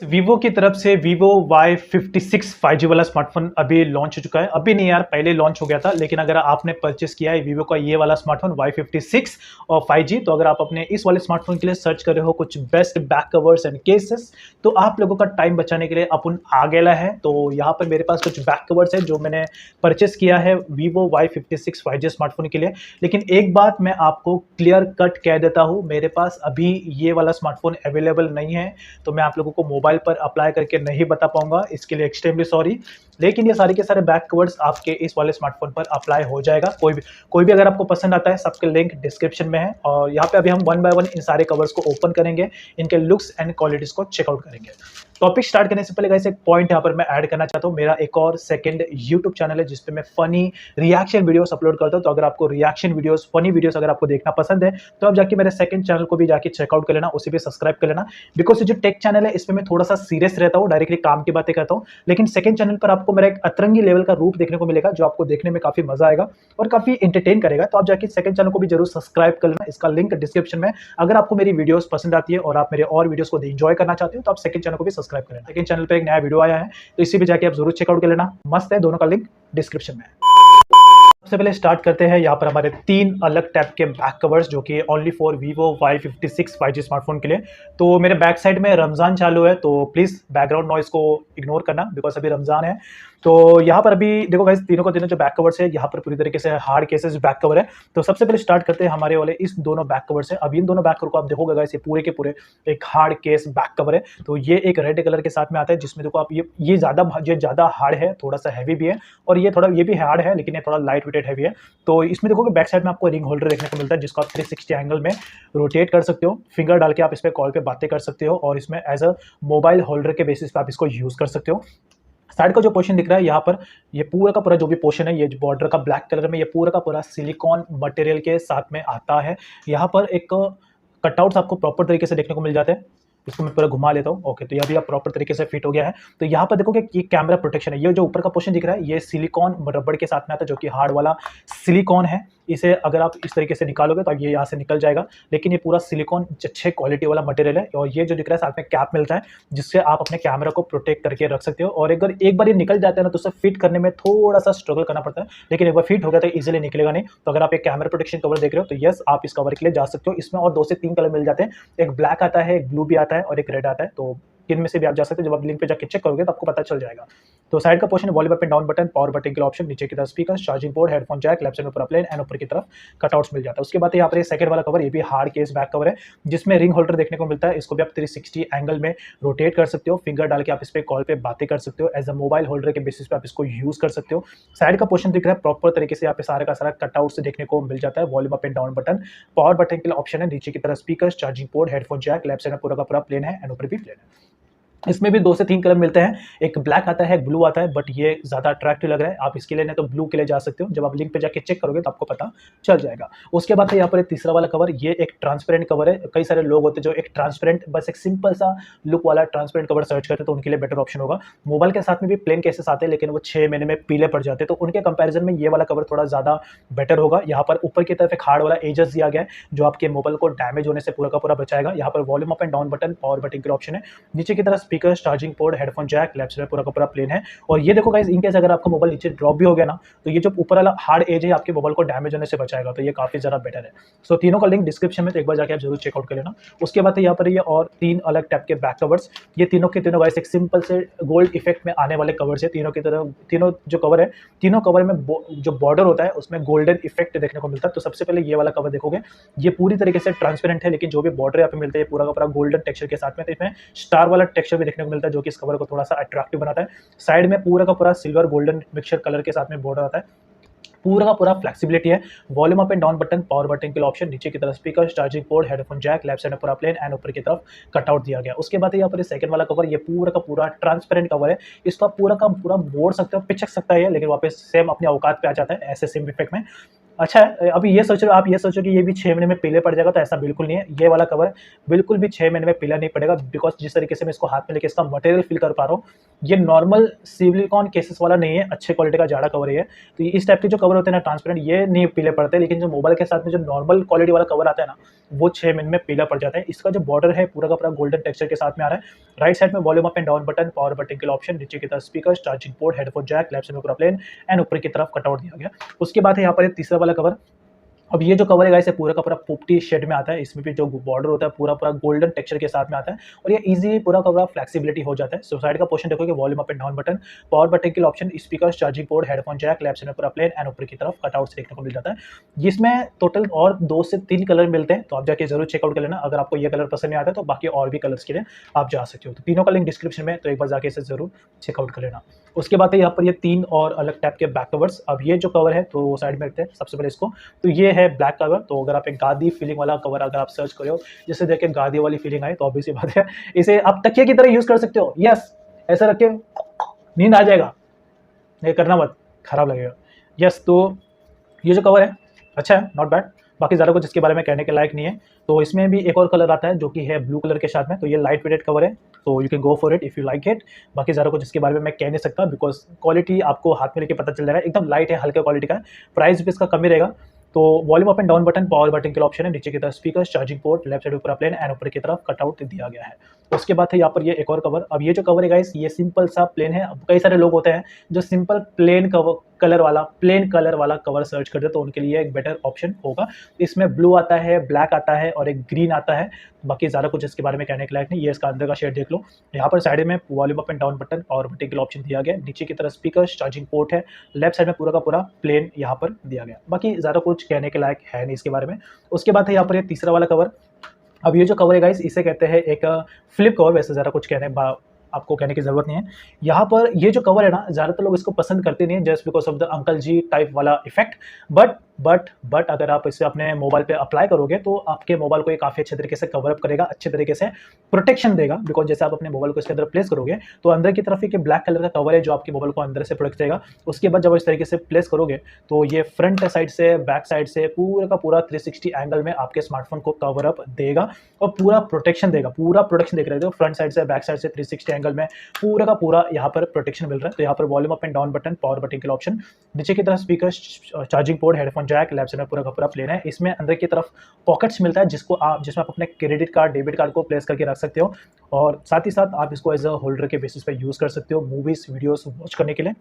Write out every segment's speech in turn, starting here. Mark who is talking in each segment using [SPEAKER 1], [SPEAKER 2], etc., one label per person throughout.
[SPEAKER 1] Vivo की तरफ से वीवो Y56 5G वाला स्मार्टफोन अभी लॉन्च हो चुका है। अभी नहीं यार, पहले लॉन्च हो गया था, लेकिन अगर आपने परचेस किया है वीवो का ये वाला स्मार्टफोन Y56 और 5G, तो अगर आप अपने इस वाले स्मार्टफोन के लिए सर्च कर रहे हो कुछ best back covers and cases, तो आप लोगों का टाइम बचाने के लिए अपन आ गया है। तो यहाँ पर मेरे पास कुछ बैक कवर्स है जो मैंने परचेस किया है वीवो Y56 5G स्मार्टफोन के लिए। लेकिन एक बात मैं आपको क्लियर कट कह देता हूँ, मेरे पास अभी ये वाला स्मार्टफोन अवेलेबल नहीं है, तो मैं आप लोगों को मोबाइल पर अप्लाई करके नहीं बता पाऊंगा, इसके लिए एक्सट्रीमली सॉरी। लेकिन ये सारे के सारे बैक कवर्स आपके इस वाले स्मार्टफोन पर अप्लाई हो जाएगा। कोई भी अगर आपको पसंद आता है, सबके लिंक डिस्क्रिप्शन में है। और यहाँ पे अभी हम वन बाय वन इन सारे कवर्स को ओपन करेंगे, इनके लुक्स एंड क्वालिटीज को चेकआउट करेंगे। टॉपिक स्टार्ट करने से पहले गाइस एक पॉइंट यहाँ पर मैं ऐड करना चाहता हूँ। मेरा एक और सेकंड यूट्यूब चैनल है जिसपे मैं फनी रिएक्शन वीडियोस अपलोड करता हूँ। तो अगर आपको रिएक्शन वीडियोस, फनी वीडियोस अगर आपको देखना पसंद है, तो आप जाके मेरे सेकंड चैनल को भी जाके चेकआउट कर लेना, उसे भी सब्सक्राइब कर लेना। बिकॉज ये जो टेक चैनल है इसमें मैं थोड़ा सा सीरियस रहता हूँ, डायरेक्टली काम की बातें करता हूँ। लेकिन सेकंड चैनल पर आपको मेरा एक अतरंगी लेवल का रूप देखने को मिलेगा, जो आपको देखने में काफी मजा आएगा और काफी एंटरटेन करेगा। तो आप जाके सेकंड चैनल को भी जरूर सब्सक्राइब कर लेना, इसका लिंक डिस्क्रिप्शन में। अगर आपको मेरी वीडियोस पसंद आती है और आप मेरे और वीडियोस को एंजॉय करना चाहते हो, तो आप सेकंड चैनल को भी सब्सक्राइब कर लेना। सेकंड चैनल पे एक नया वीडियो आया है, तो इसी पे जाके आप जरूर चेकआउट कर लेना, मस्त है। दोनों का लिंक डिस्क्रिप्शन में है। सबसे पहले स्टार्ट करते हैं यहाँ पर हमारे 3 अलग टाइप के बैक कवर्स, जो कि only for Vivo Y56 5G smartphone के लिए। तो मेरे बैक साइड में रमजान चालू है, तो प्लीज बैकग्राउंड नॉइस को इग्नोर करना, बिकॉज अभी रमजान है। तो यहाँ पर अभी देखो गाइस, तीनों को तीनों जो बैक कवर्स है यहाँ पर पूरी तरीके से हार्ड केसेस बैक कवर है। तो सबसे पहले स्टार्ट करते हैं हमारे वाले इस दोनों बैक कवर से। अब इन दोनों बैक कवर को आप देखोगे गाइस, ये पूरे के पूरे एक हार्ड केस बैक कवर है। तो ये एक रेड कलर के साथ में आता है, जिसमें देखो आप ये ज्यादा हार्ड है, थोड़ा सा हैवी भी है। और ये भी हार्ड है, लेकिन ये थोड़ा लाइट वेटेड हैवी है। तो इसमें देखोगे बैक साइड में आपको रिंग होल्डर देखने को मिलता है, जिसको आप 360 एंगल में रोटेट कर सकते हो। फिंगर डाल के आप इस पे कॉल पे बातें कर सकते हो, और इसमें एज अ मोबाइल होल्डर के बेसिस पे आप इसको यूज कर सकते हो। साइड का जो पोर्शन दिख रहा है यहाँ पर, ये पूरा का पूरा जो भी पोर्शन है, ये बॉर्डर का ब्लैक कलर में, ये पूरा का पूरा सिलिकॉन मटेरियल के साथ में आता है। यहाँ पर एक कटआउट्स आपको प्रॉपर तरीके से देखने को मिल जाते हैं। इसको मैं पूरा घुमा लेता हूँ। ओके, तो यह भी आप प्रॉपर तरीके से फिट हो गया है। तो यहाँ पर देखोगे ये कैमरा प्रोटेक्शन है। ये जो ऊपर का पोर्शन दिख रहा है, ये सिलिकॉन रबड़ के साथ में आता है, जो कि हार्ड वाला सिलिकॉन है। इसे अगर आप इस तरीके से निकालोगे तो ये यहाँ से निकल जाएगा, लेकिन ये पूरा सिलिकॉन अच्छे क्वालिटी वाला मटेरियल है। और ये जो दिख रहा है साथ में कैप मिलता है, जिससे आप अपने कैमरा को प्रोटेक्ट करके रख सकते हो। और अगर एक बार ये निकल जाता है ना, तो उसे फिट करने में थोड़ा सा स्ट्रगल करना पड़ता है, लेकिन एक बार फिट हो गया तो इजीली निकलेगा नहीं। तो अगर आप एक कैमरा प्रोटेक्शन कवर देख रहे हो, तो यस, आप इस कवर के लिए जा सकते हो। इसमें और 2 से 3 कलर मिल जाते हैं, एक ब्लैक आता है, एक ब्लू भी आता है और एक रेड आता है। तो इनमें से भी आप जा सकते हो। जब आप लिंक पे जाके चेक करोगे तो आपको पता चल जाएगा। तो साइड का portion volume up and down button, power button के ऑप्शन, नीचे की तरफ speaker, charging port, headphone jack, left side में पूरा प्लेन एंड ऊपर की तरफ कटआउट्स मिल जाता है। उसके बाद यहाँ पर ये सेकंड वाला कवर, ये भी हार्ड केस बैक कवर है, जिसमें रिंग होल्डर देखने को मिलता है। इसको भी आप 360 एंगल में रोटेट कर सकते हो। फिंगर डाल के आप इस पे कॉल पे बातें कर सकते हो। एज अ मोबाइल होल्डर के बेसिस पे आप इसको यूज कर सकते हो। साइड का पोर्शन दिख रहा है प्रॉपर तरीके से, यहाँ पे सारा का सारा कटआउट से देखने को मिल जाता है। Volume up and down button, power button के लिए ऑप्शन है, नीचे की तरफ speaker, charging port, headphone jack, left side में पूरा का पूरा प्लेन है एंड ऊपर भी प्लेन है। इसमें भी 2 से 3 कलर मिलते हैं, एक ब्लैक आता है, एक ब्लू आता है, बट ये ज़्यादा अट्रैक्टिव लग रहा है। आप इसके लिए नहीं तो ब्लू के लिए जा सकते हो। जब आप लिंक पे जाके चेक करोगे तो आपको पता चल जाएगा। उसके बाद यहाँ पर एक तीसरा वाला कवर, ये एक ट्रांसपेरेंट कवर है। कई सारे लोग होते हैं जो एक ट्रांसपेरेंट, बस एक सिंपल सा लुक वाला ट्रांसपेरेंट कवर सर्च करते हैं, तो उनके लिए बेटर ऑप्शन होगा। मोबाइल के साथ में भी प्लेन केसेस आते हैं, लेकिन वो 6 महीने में पीले पड़ जाते हैं, तो उनके कंपेरिजन में ये वाला कवर थोड़ा ज़्यादा बेटर होगा। यहाँ पर ऊपर की तरफ एक हार्ड वाला एजेस दिया गया है, जो आपके मोबाइल को डैमेज होने से पूरा का पूरा बचाएगा। यहाँ पर volume up and down button, power button के ऑप्शन है, नीचे की तरफ speaker, charging port, headphone jack, left side पूरा का पूरा प्लेन है। और ये देखो गाइस, इन केस अगर आपका मोबाइल नीचे ड्रॉप भी हो गया ना, तो ये जो ऊपर वाला हार्ड एज है आपके मोबाइल को डैमेज होने से बचाएगा। तो ये काफी ज्यादा बेटर है। सो तीनों का लिंक डिस्क्रिप्शन में, तो एक बार जाके आप जरूर चेकआउट कर लेना। उसके बाद यहाँ पर ये और 3 अलग टाइप के बैक कवर्स, ये तीनों के तीनों गाइस एक सिंपल से गोल्ड इफेक्ट में आने वाले कवर्स है। तीनों की तरह तीनों जो कवर है, तीनों कवर में जो बॉर्डर होता है उसमें गोल्डन इफेक्ट देखने को मिलता है। तो सबसे पहले ये वाला कवर देखोगे, ये पूरी तरीके से ट्रांसपेरेंट है, लेकिन जो भी बॉर्डर यहाँ पे मिलता है पूरा का पूरा गोल्डन टेक्सचर के साथ में। तो इसमें स्टार वाला टेक्सचर भी देखने को मिलता है, जो कि इस कवर को थोड़ा सा अट्रैक्टिव बनाता है। साइड में पूरा का पूरा सिल्वर गोल्डन मिक्सचर कलर के साथ में बॉर्डर आता है। पूरा का पूरा फ्लेक्सिबिलिटी है। Volume up and down button, power button के ऑप्शन, नीचे की तरफ speaker, charging port, headphone jack, left side में पूरा प्लेन एंड ऊपर की तरफ कटआउट दिया गया। उसके बाद यहाँ पर सेकंड वाला कवर, ये पूरा का पूरा ट्रांसपेरेंट कवर है। इसको आप पूरा का पूरा मोड़ सकते हो, पिचक सकता है, लेकिन वापस सेम अपने औकात पे आ जाता है ऐसे सेम इफेक्ट में। अच्छा है। अभी ये सोच रहे हो आप, ये सोचो कि ये भी 6 महीने में पीले पड़ जाएगा, तो ऐसा बिल्कुल नहीं है। ये वाला कवर बिल्कुल भी 6 महीने में पीला नहीं पड़ेगा, बिकॉज़ जिस तरीके से मैं इसको हाथ में लेके इसका मटेरियल फ़ील कर पा रहा हूँ, ये नॉर्मल सिलिकॉन केसेस वाला नहीं है, अच्छे क्वालिटी का जाड़ा कवर है ये। तो इस टाइप के जो कवर होते हैं ना ट्रांसपेरेंट, ये नहीं पीले पड़ते, लेकिन जो मोबाइल के साथ में जो नॉर्मल क्वालिटी वाला कवर आता है ना, वो 6 महीने में पीला पड़ जाता है। इसका जो बॉर्डर है पूरा का पूरा गोल्डन टेक्सचर के साथ में आ रहा है। राइट साइड में volume up and down button, power button के लिए ऑप्शन, नीचे की तरफ speakers, charging port, headphone jack, left side में पूरा प्लेन एंड ऊपर की तरफ कटआउट दिया गया। उसके बाद है यहाँ पर एक तीसरा वाला कवर। अब ये जो कवर है गाइस, ये पूरा का पूरा पोपटी शेड में आता है। इसमें भी जो बॉर्डर होता है पूरा पूरा गोल्डन टेक्सचर के साथ में आता है, और ये इजी पूरा का पूरा फ्लेक्सिबिलिटी हो जाता है। सो साइड का पोर्शन देखोगे, volume up and down button, power button के लिए option, speaker, charging port, headphone jack, left side में पूरा प्लेन एंड ऊपर की तरफ कटआउट देखने को मिल जाता है। जिसमें टोटल और 2 से 3 कलर मिलते हैं, तो आप जाके जरूर चेकआउट कर लेना। अगर आपको ये कलर पसंद नहीं आता है तो बाकी और भी कलर्स के लिए आप जा सकते हो। तो तीनों का लिंक डिस्क्रिप्शन में, तो एक बार जाके इसे जरूर चेकआउट कर लेना। उसके बाद है यहाँ पर ये 3 और अलग टाइप के बैक कवर्स। अब ये जो कवर है तो साइड में रखते हैं सबसे पहले इसको। तो ये है ब्लैक कवर। तो अगर आप एक गादी फीलिंग वाला कवर अगर आप सर्च करो, जिससे देख के गादी वाली फीलिंग आए, तो ऑब्वियस सी बात है इसे आप तकिए की तरह यूज कर सकते हो। यस, ऐसा रख के नींद आ जाएगा, ये करना मत, खराब लगेगा। यस, तो ये जो कवर है अच्छा है, नॉट बैड। बाकी ज़्यादा कुछ इसके बारे में कहने के लायक नहीं है। तो इसमें भी एक और कलर आता है जो कि है ब्लू कलर के साथ में। तो ये लाइट वेटेड कवर है, तो you can go for it if you like it. बाकी ज़्यादा कुछ इसके बारे में मैं कह नहीं सकता, बिकॉज क्वालिटी आपको हाथ में लेके पता चल जाएगा। एकदम लाइट है, हल्के क्वालिटी का है, प्राइस भी इसका कम ही रहेगा। तो volume up and down button, power button के ऑप्शन है, नीचे की तरफ speaker, charging port, left side ऊपर प्लेन एंड ऊपर की तरफ कटआउट दिया गया है। उसके बाद है यहाँ पर ये एक और कवर। अब ये जो कवर है गाइस, ये सिंपल सा प्लेन है। अब कई सारे लोग होते हैं जो सिंपल प्लेन कलर वाला कवर सर्च करते हैं, तो उनके लिए एक बेटर ऑप्शन होगा। इसमें ब्लू आता है, ब्लैक आता है और एक ग्रीन आता है। बाकी ज़्यादा कुछ इसके बारे में कहने के लायक नहीं। ये इसका अंदर का शेड देख लो। यहाँ पर साइड में volume up and down button और बटन के ऑप्शन दिया गया है। नीचे की तरफ स्पीकर, चार्जिंग पोर्ट है। लेफ्ट साइड में पूरा का पूरा प्लेन यहाँ पर दिया गया। बाकी ज़्यादा कुछ कहने के लायक है नहीं इसके बारे में। उसके बाद है यहाँ पर ये तीसरा वाला कवर। अब ये जो कवर है गाइस, इसे कहते हैं एक फ्लिप कवर। वैसे ज़रा कुछ आपको कहने की ज़रूरत नहीं है। यहाँ पर ये जो कवर है ना, ज़्यादातर लोग इसको पसंद करते नहीं है, just because of the uncle ji type वाला इफेक्ट। बट अगर आप इसे अपने मोबाइल पे अप्लाई करोगे तो आपके मोबाइल को ये काफ़ी अच्छे तरीके से कवर अप करेगा, अच्छे तरीके से प्रोटेक्शन देगा। बिकॉज जैसे आप अपने मोबाइल को इसके अंदर प्लेस करोगे, तो अंदर की तरफ एक ब्लैक कलर का कवर है जो आपके मोबाइल को अंदर से प्रोटेक्ट देगा। उसके बाद जब इस तरीके से प्लेस करोगे, तो ये फ्रंट साइड से, बैक साइड से पूरा का पूरा 360 एंगल में आपके स्मार्टफोन को कवर अप देगा और पूरा प्रोटेक्शन देगा। पूरा प्रोटेक्शन देख रहे हो, फ्रंट साइड से, बैक साइड से, 360 एंगल में पूरा का पूरा यहाँ पर प्रोटेक्शन मिल रहा है। तो यहाँ पर volume up and down button, power button के ऑप्शन, नीचे की तरफ speaker, charging port, headphone jack, left side में पूरा का पूरा प्लेन है। इसमें अंदर की तरफ पॉकेट्स मिलता है जिसमें आप अपने क्रेडिट कार्ड, डेबिट कार्ड को प्लेस करके रख सकते हो, और साथ ही साथ आप इसको एज अ होल्डर के बेसिस पे यूज कर सकते हो मूवीज वीडियोस वॉच करने के लिए।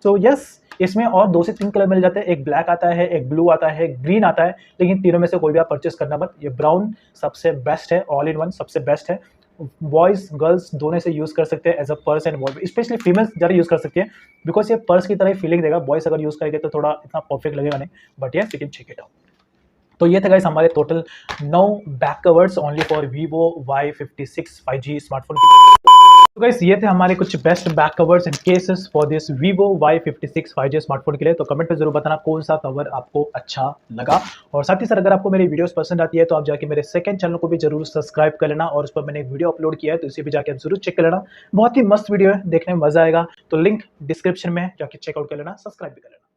[SPEAKER 1] तो यस, इसमें और 2 से 3 कलर मिल जाते हैं। एक ब्लैक आता है, एक ब्लू आता है, ग्रीन आता है, लेकिन तीनों में से कोई भी आप परचेस करना मत। ये ब्राउन सबसे बेस्ट है, ऑल इन वन सबसे बेस्ट है। बॉयज गर्ल्स दोनों से यूज कर सकते हैं as a purse and wall, specially females ज़्यादा यूज कर सकती है, बिकॉज ये पर्स की तरह ही फीलिंग देगा। बॉयज अगर यूज करेंगे तो थोड़ा इतना परफेक्ट लगेगा नहीं, but yes you can check it out. तो ये थे गाइस हमारे total 9 back covers only for Vivo Y56 5G smartphone की। तो गाइस ये थे हमारे कुछ best back covers and cases for this Vivo Y56 5G smartphone के लिए। तो कमेंट में जरूर बताना कौन सा कवर आपको अच्छा लगा, और साथ ही साथ अगर आपको मेरी वीडियोस पसंद आती है तो आप जाके मेरे सेकंड चैनल को भी जरूर सब्सक्राइब कर लेना, और उस पर मैंने एक वीडियो अपलोड किया है, तो इसे भी जाके आप जरूर चेक कर लेना। बहुत ही मस्त वीडियो है, देखने में मजा आएगा। तो लिंक डिस्क्रिप्शन में जाके चेकआउट कर लेना, सब्सक्राइब भी कर लेना।